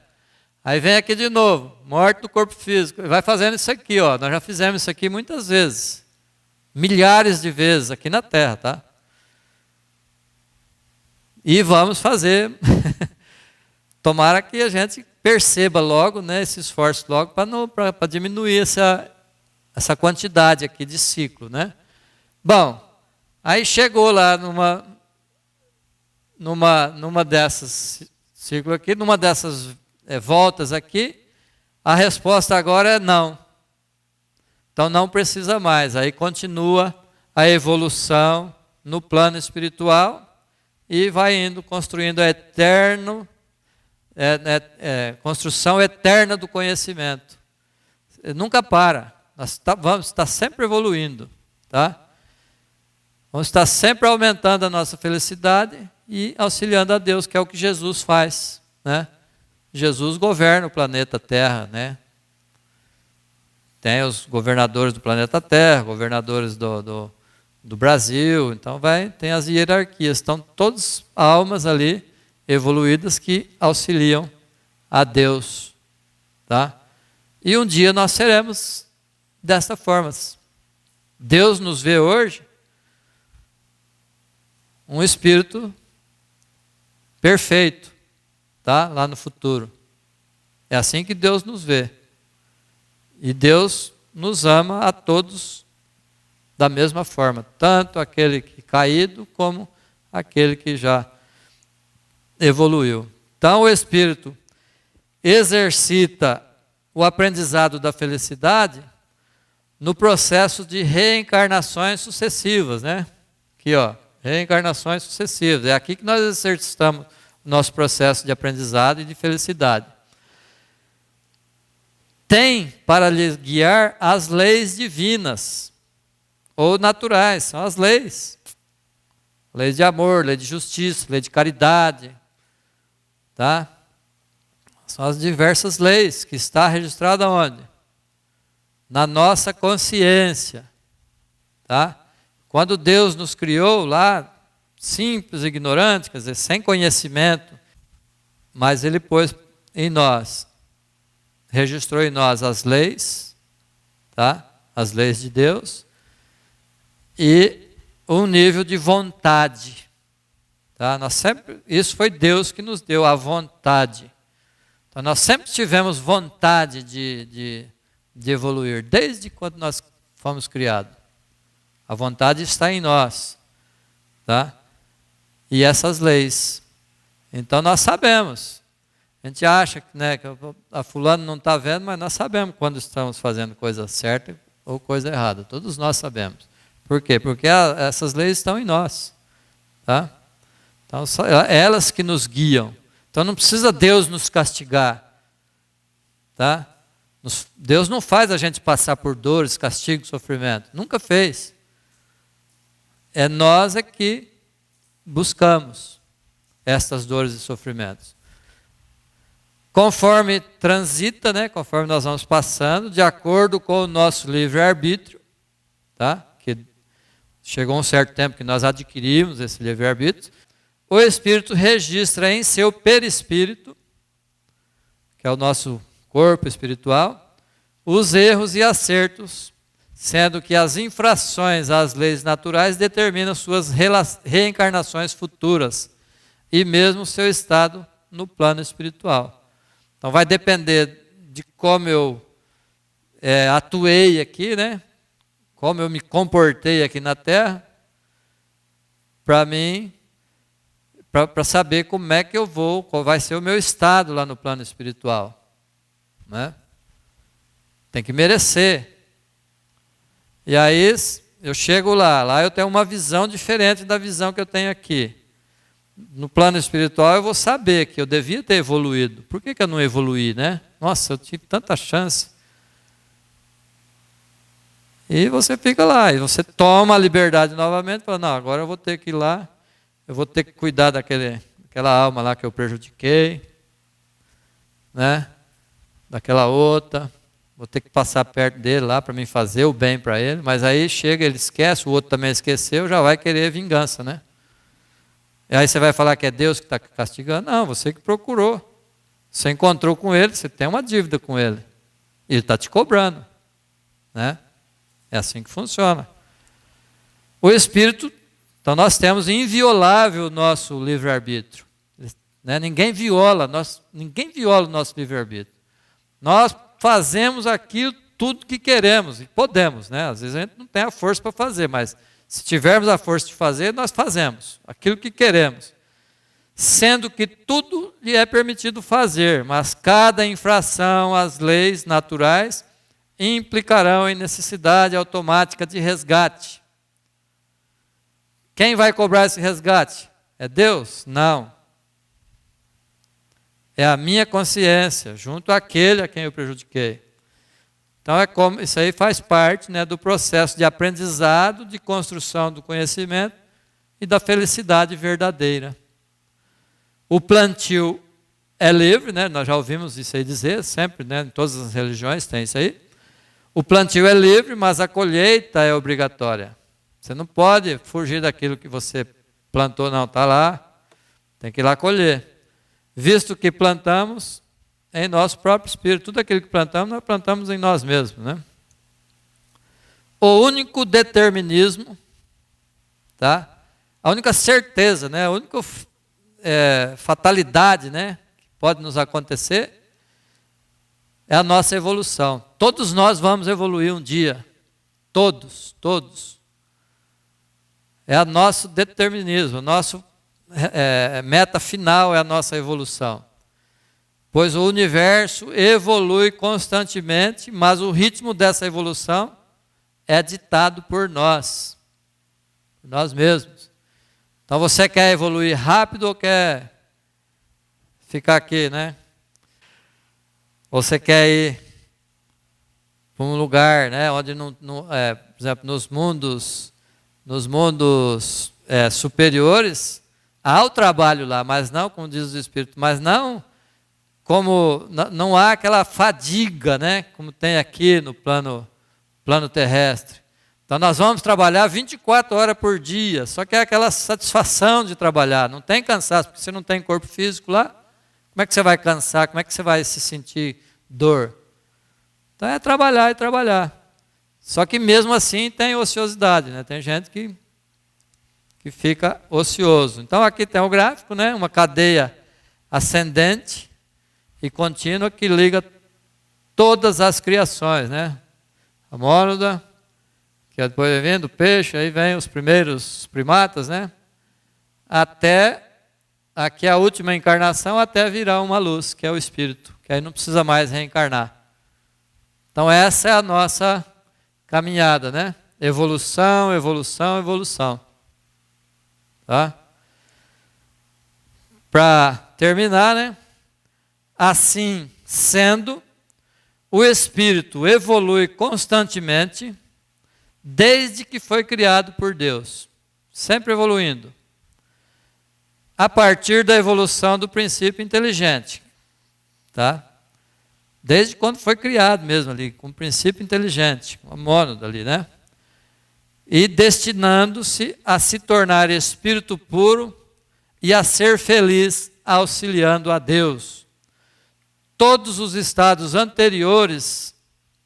Aí vem aqui de novo, morte do corpo físico. Vai fazendo isso aqui, ó. Nós já fizemos isso aqui muitas vezes. Milhares de vezes aqui na Terra, tá? E vamos fazer. Tomara que a gente perceba logo, né, esse esforço logo para diminuir essa quantidade aqui de ciclo, né? Bom, aí chegou lá numa dessas ciclo aqui, numa dessas voltas aqui, a resposta agora é não. Então não precisa mais. Aí continua a evolução no plano espiritual e vai indo construindo a construção eterna do conhecimento. Nunca para. Nós vamos estar sempre evoluindo, tá? Vamos estar sempre aumentando a nossa felicidade e auxiliando a Deus, que é o que Jesus faz, né? Jesus governa o planeta Terra, né? Tem os governadores do planeta Terra, governadores do Brasil, então tem as hierarquias, estão todas almas ali evoluídas que auxiliam a Deus, tá? E um dia nós seremos desta forma. Deus nos vê hoje um espírito perfeito, tá? Lá no futuro. É assim que Deus nos vê. E Deus nos ama a todos da mesma forma, tanto aquele que caído como aquele que já evoluiu. Então o espírito exercita o aprendizado da felicidade no processo de reencarnações sucessivas, né? Aqui, ó, reencarnações sucessivas. É aqui que nós exercitamos o nosso processo de aprendizado e de felicidade. Tem para lhe guiar as leis divinas ou naturais, são as leis. Lei de amor, lei de justiça, lei de caridade, tá? São as diversas leis que está registrada onde? Na nossa consciência, tá? Quando Deus nos criou lá, simples, ignorantes, quer dizer, sem conhecimento, mas Ele pôs em nós, registrou em nós as leis, tá? As leis de Deus, e um nível de vontade, tá? Isso foi Deus que nos deu a vontade. Então nós sempre tivemos vontade de evoluir, desde quando nós fomos criados. A vontade está em nós, tá? E essas leis. Então nós sabemos. A gente acha que a fulano não está vendo, mas nós sabemos quando estamos fazendo coisa certa ou coisa errada. Todos nós sabemos. Por quê? Porque essas leis estão em nós, tá? Então são elas que nos guiam. Então não precisa Deus nos castigar, tá? Deus não faz a gente passar por dores, castigo, sofrimento. Nunca fez. É nós que buscamos estas dores e sofrimentos. Conforme transita, né, conforme nós vamos passando, de acordo com o nosso livre-arbítrio, tá? Que chegou um certo tempo que nós adquirimos esse livre-arbítrio, o Espírito registra em seu perispírito, que é o nosso corpo espiritual, os erros e acertos, sendo que as infrações às leis naturais determinam suas reencarnações futuras e mesmo seu estado no plano espiritual. Então vai depender de como eu atuei aqui, né? Como eu me comportei aqui na Terra, para mim, para saber como é que eu vou, qual vai ser o meu estado lá no plano espiritual, né? Tem que merecer. E aí eu chego lá eu tenho uma visão diferente da visão que eu tenho aqui. No plano espiritual eu vou saber que eu devia ter evoluído. Por que eu não evoluí, né? Nossa, eu tive tanta chance. E você fica lá, e você toma a liberdade novamente, fala, não, agora eu vou ter que ir lá, eu vou ter que cuidar daquela alma lá que eu prejudiquei, né? Daquela outra, vou ter que passar perto dele lá para mim fazer o bem para ele, mas aí chega, ele esquece, o outro também esqueceu, já vai querer vingança, né? E aí você vai falar que é Deus que está castigando? Não, você que procurou. Você encontrou com ele, você tem uma dívida com ele. E ele está te cobrando, né? É assim que funciona. O Espírito, então nós temos inviolável o nosso livre-arbítrio, né? Ninguém viola o nosso livre-arbítrio. Nós fazemos aquilo tudo que queremos, e podemos, né? Às vezes a gente não tem a força para fazer, mas se tivermos a força de fazer, nós fazemos aquilo que queremos. Sendo que tudo lhe é permitido fazer, mas cada infração às leis naturais implicarão em necessidade automática de resgate. Quem vai cobrar esse resgate? É Deus? Não. É a minha consciência, junto àquele a quem eu prejudiquei. Então, isso aí faz parte, né, do processo de aprendizado, de construção do conhecimento e da felicidade verdadeira. O plantio é livre, né, nós já ouvimos isso aí dizer, sempre, né, em todas as religiões tem isso aí. O plantio é livre, mas a colheita é obrigatória. Você não pode fugir daquilo que você plantou, não, está lá, tem que ir lá colher. Visto que plantamos em nosso próprio espírito, tudo aquilo que plantamos, nós plantamos em nós mesmos, né? O único determinismo, tá? A única certeza, né? A única fatalidade, né, que pode nos acontecer é a nossa evolução. Todos nós vamos evoluir um dia. Todos. É o nosso determinismo, o nosso meta final é a nossa evolução. Pois o universo evolui constantemente, mas o ritmo dessa evolução é ditado por nós mesmos. Então você quer evoluir rápido ou quer ficar aqui, né? Ou você quer ir para um lugar, né, onde, por exemplo, nos mundos superiores, há o trabalho lá, mas não, como diz o Espírito, mas não como não há aquela fadiga, né, como tem aqui no plano terrestre. Então nós vamos trabalhar 24 horas por dia, só que é aquela satisfação de trabalhar, não tem cansaço, porque você não tem corpo físico lá, como é que você vai cansar, como é que você vai se sentir dor? Então é trabalhar e trabalhar. Só que mesmo assim tem ociosidade, né? Tem gente que fica ocioso. Então aqui tem o gráfico, né? Uma cadeia ascendente e contínua que liga todas as criações, né? A mônada, que depois vem do peixe, aí vem os primeiros primatas, né? Até aqui a última encarnação, até virar uma luz, que é o espírito, que aí não precisa mais reencarnar. Então essa é a nossa caminhada, né? Evolução, evolução, evolução. Tá? Para terminar, né? Assim sendo, o espírito evolui constantemente desde que foi criado por Deus, sempre evoluindo. A partir da evolução do princípio inteligente, tá? Desde quando foi criado mesmo ali, com o princípio inteligente, uma mônada ali, né? E destinando-se a se tornar espírito puro e a ser feliz auxiliando a Deus. Todos os estados anteriores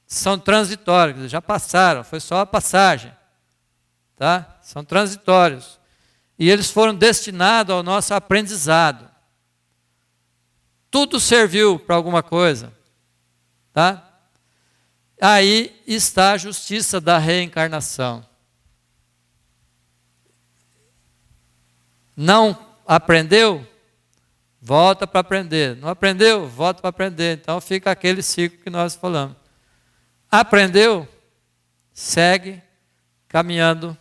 são transitórios, já passaram, foi só a passagem, tá? São transitórios. E eles foram destinados ao nosso aprendizado. Tudo serviu para alguma coisa. Tá? Aí está a justiça da reencarnação. Não aprendeu? Volta para aprender. Não aprendeu? Volta para aprender. Então fica aquele ciclo que nós falamos. Aprendeu? Segue caminhando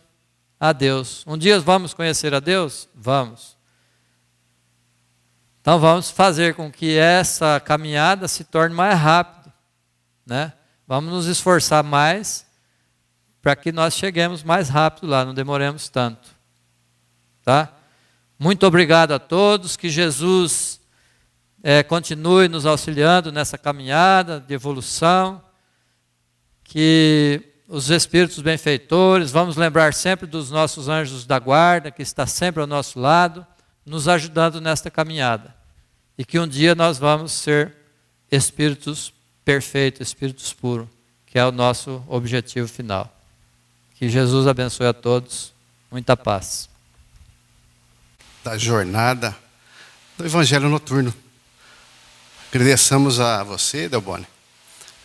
a Deus. Um dia vamos conhecer a Deus? Vamos. Então vamos fazer com que essa caminhada se torne mais rápida, né? Vamos nos esforçar mais para que nós cheguemos mais rápido lá, não demoremos tanto. Tá? Muito obrigado a todos, que Jesus continue nos auxiliando nessa caminhada de evolução, que os espíritos benfeitores, vamos lembrar sempre dos nossos anjos da guarda, que está sempre ao nosso lado, nos ajudando nesta caminhada. E que um dia nós vamos ser espíritos perfeitos, espíritos puros, que é o nosso objetivo final. Que Jesus abençoe a todos. Muita paz. Da jornada do Evangelho Noturno. Agradecemos a você, Delboni,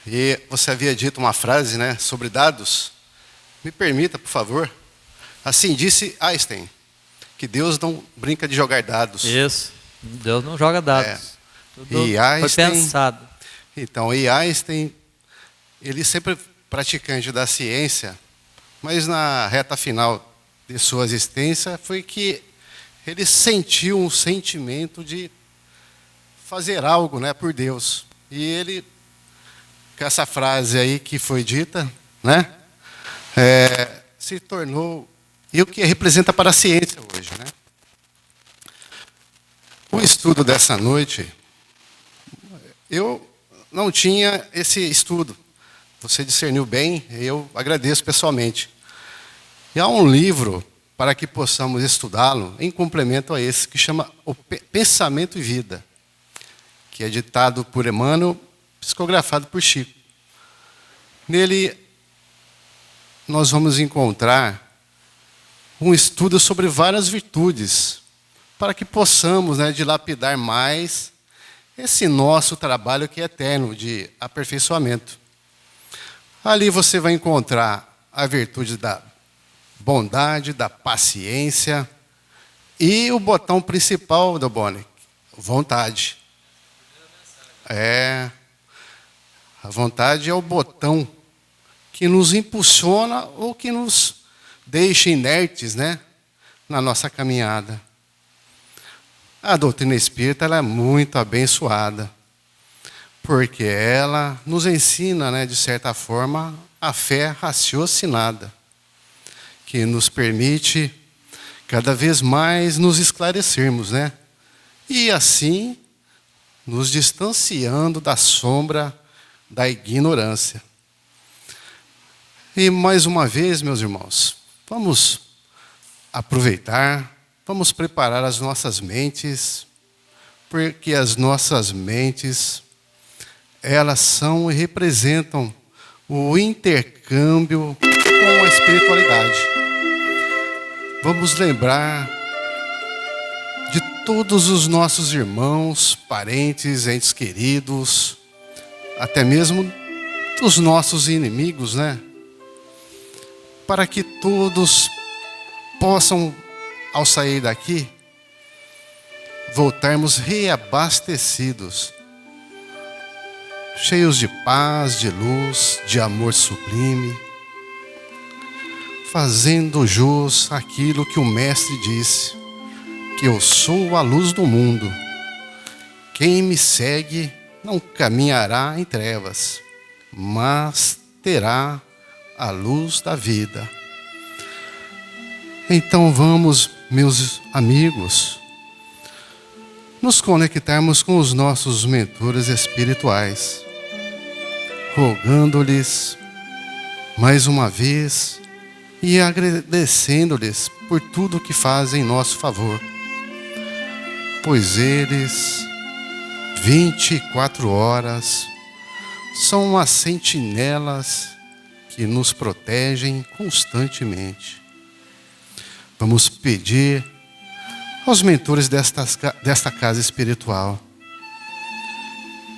E você havia dito uma frase, né, sobre dados. Me permita, por favor. Assim disse Einstein, que Deus não brinca de jogar dados. Isso. Deus não joga dados. Tudo E foi Einstein, pensado. então, e Einstein, ele sempre praticante da ciência, mas na reta final de sua existência foi que ele sentiu um sentimento de fazer algo, né, por Deus. E ele, com essa frase aí que foi dita, né, se tornou, e o que representa para a ciência hoje, né? O estudo dessa noite, eu não tinha esse estudo. Você discerniu bem, eu agradeço pessoalmente. E há um livro para que possamos estudá-lo em complemento a esse, que chama O Pensamento e Vida, que é ditado por Emmanuel, psicografado por Chico. Nele, nós vamos encontrar um estudo sobre várias virtudes, para que possamos, né, dilapidar mais esse nosso trabalho que é eterno, de aperfeiçoamento. Ali você vai encontrar a virtude da bondade, da paciência e o botão principal do Bonnie, vontade. A vontade é o botão que nos impulsiona ou que nos deixa inertes, né, na nossa caminhada. A doutrina espírita ela é muito abençoada, porque ela nos ensina, né, de certa forma, a fé raciocinada, que nos permite cada vez mais nos esclarecermos, né? E assim, nos distanciando da sombra da ignorância. E mais uma vez, meus irmãos, vamos aproveitar, vamos preparar as nossas mentes, porque as nossas mentes, elas são e representam o intercâmbio com a espiritualidade. Vamos lembrar de todos os nossos irmãos, parentes, entes queridos, até mesmo dos nossos inimigos, né? Para que todos possam, ao sair daqui, voltarmos reabastecidos, cheios de paz, de luz, de amor sublime, fazendo jus àquilo que o Mestre disse, que eu sou a luz do mundo. Quem me segue não caminhará em trevas, mas terá a luz da vida. Então vamos, meus amigos, nos conectarmos com os nossos mentores espirituais, rogando-lhes mais uma vez e agradecendo-lhes por tudo que fazem em nosso favor, pois eles, 24 horas, são as sentinelas que nos protegem constantemente. Vamos pedir aos mentores desta casa espiritual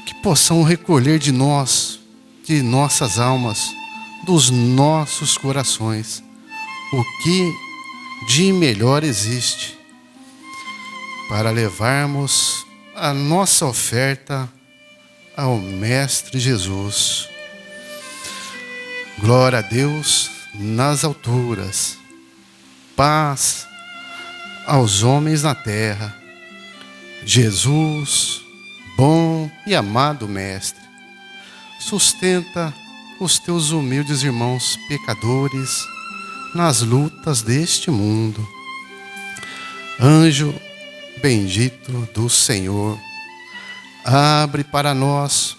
que possam recolher de nós, de nossas almas, dos nossos corações, o que de melhor existe, para levarmos a nossa oferta ao Mestre Jesus. Glória a Deus nas alturas, paz aos homens na terra. Jesus, bom e amado Mestre, sustenta os teus humildes irmãos pecadores nas lutas deste mundo. Anjo bendito do Senhor, abre para nós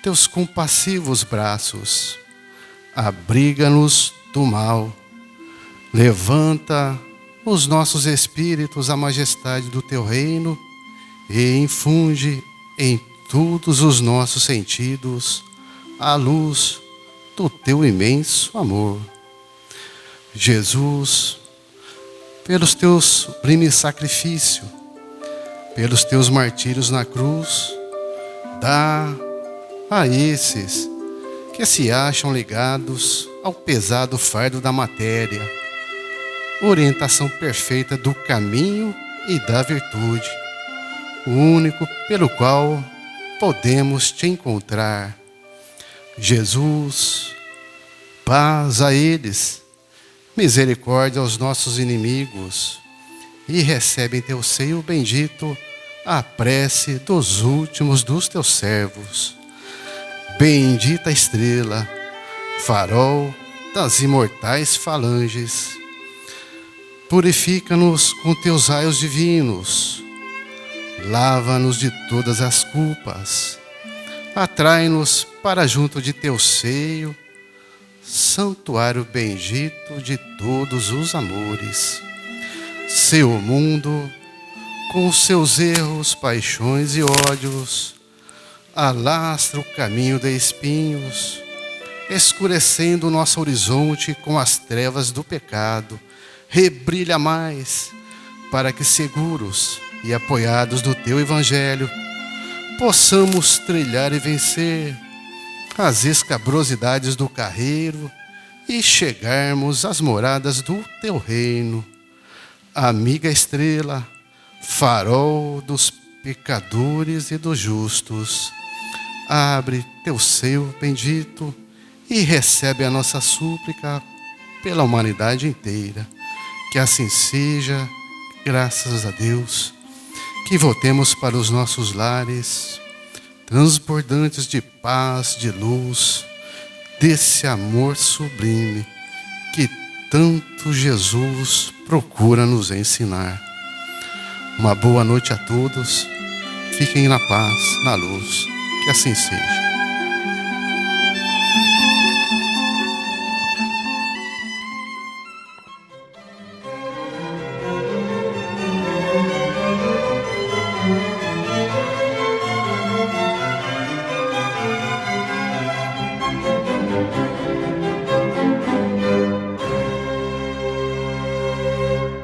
teus compassivos braços, abriga-nos do mal, levanta os nossos espíritos à majestade do teu reino e infunde em todos os nossos sentidos a luz do teu imenso amor. Jesus, pelos teus sublimes sacrifício, pelos teus martírios na cruz, dá a esses que se acham ligados ao pesado fardo da matéria, orientação perfeita do caminho e da virtude, o único pelo qual podemos te encontrar. Jesus, paz a eles, misericórdia aos nossos inimigos, e recebe em teu seio bendito a prece dos últimos dos teus servos. Bendita estrela, farol das imortais falanges, purifica-nos com teus raios divinos, lava-nos de todas as culpas, atrai-nos para junto de teu seio, santuário bendito de todos os amores. Seu mundo, com os seus erros, paixões e ódios, alastra o caminho de espinhos, escurecendo o nosso horizonte com as trevas do pecado. Rebrilha mais, para que seguros e apoiados do teu evangelho, possamos trilhar e vencer as escabrosidades do carreiro e chegarmos às moradas do teu reino. Amiga estrela, farol dos pecadores e dos justos, abre teu seio bendito e recebe a nossa súplica pela humanidade inteira. Que assim seja, graças a Deus, que voltemos para os nossos lares, transbordantes de paz, de luz, desse amor sublime que tanto Jesus procura nos ensinar. Uma boa noite a todos, fiquem na paz, na luz, que assim seja.